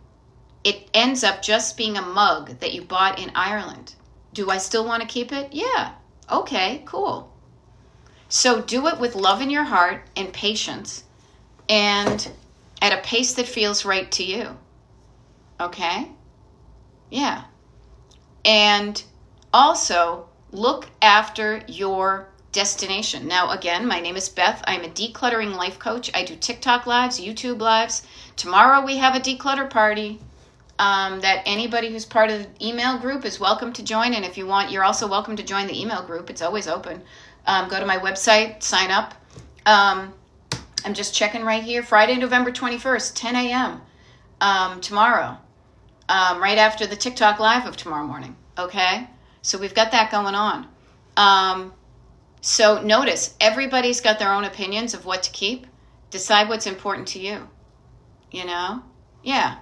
It ends up just being a mug that you bought in Ireland. Do I still want to keep it? Yeah. Okay, cool. So do it with love in your heart and patience and at a pace that feels right to you. Okay? Yeah. And also look after your destination. Now, again, my name is Beth. I'm a decluttering life coach. I do TikTok lives, YouTube lives. Tomorrow we have a declutter party that anybody who's part of the email group is welcome to join. And if you want, you're also welcome to join the email group. It's always open. Go to my website, sign up. I'm just checking right here. Friday, November 21st, 10 a.m. Tomorrow, right after the TikTok live of tomorrow morning. Okay? So we've got that going on. So notice, everybody's got their own opinions of what to keep. Decide what's important to you. Yeah.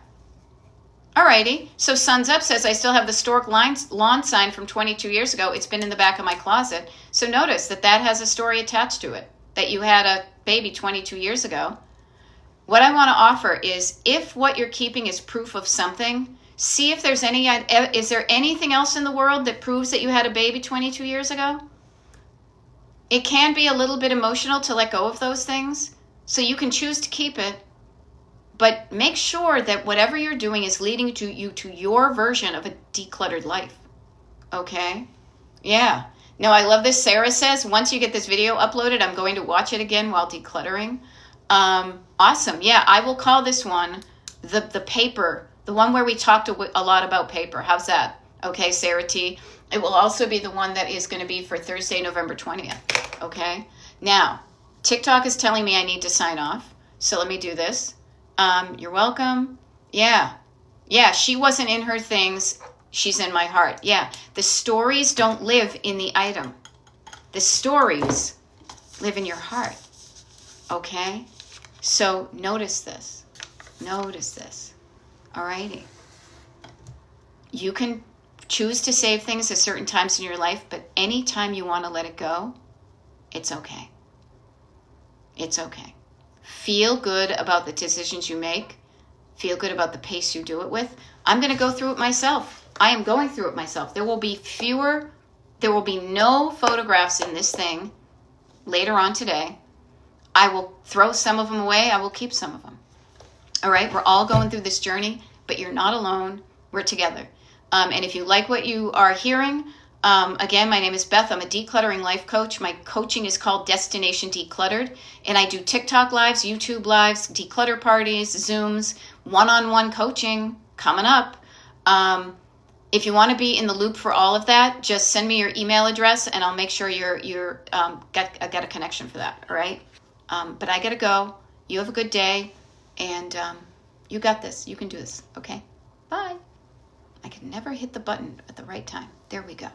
Alrighty. So Suns Up says, I still have the stork lawn sign from 22 years ago. It's been in the back of my closet. So notice that has a story attached to it, that you had a baby 22 years ago. What I want to offer is, if what you're keeping is proof of something, see if there's is there anything else in the world that proves that you had a baby 22 years ago? It can be a little bit emotional to let go of those things, so you can choose to keep it, but make sure that whatever you're doing is leading you to your version of a decluttered life. Okay? Yeah. No, I love this. Sarah says, once you get this video uploaded, I'm going to watch it again while decluttering. Awesome. Yeah, I will call this one the paper, the one where we talked a lot about paper. How's that? Okay, Sarah T. It will also be the one that is going to be for Thursday, November 20th. Okay? Now, TikTok is telling me I need to sign off. So let me do this. You're welcome. Yeah. Yeah, she wasn't in her things. She's in my heart. Yeah. The stories don't live in the item. The stories live in your heart. Okay? So notice this. Notice this. Alrighty. You can choose to save things at certain times in your life, but anytime you want to let it go, it's okay. It's okay. Feel good about the decisions you make. Feel good about the pace you do it with. I'm going to go through it myself. I am going through it myself. There will be no photographs in this thing later on today. I will throw some of them away. I will keep some of them. All right, we're all going through this journey, but you're not alone. We're together. And if you like what you are hearing, again, my name is Beth. I'm a decluttering life coach. My coaching is called Destination Decluttered. And I do TikTok lives, YouTube lives, declutter parties, Zooms, one-on-one coaching coming up. If you want to be in the loop for all of that, just send me your email address and I'll make sure I got a connection for that. All right. But I got to go. You have a good day. And you got this. You can do this. Okay? Bye. I can never hit the button at the right time. There we go.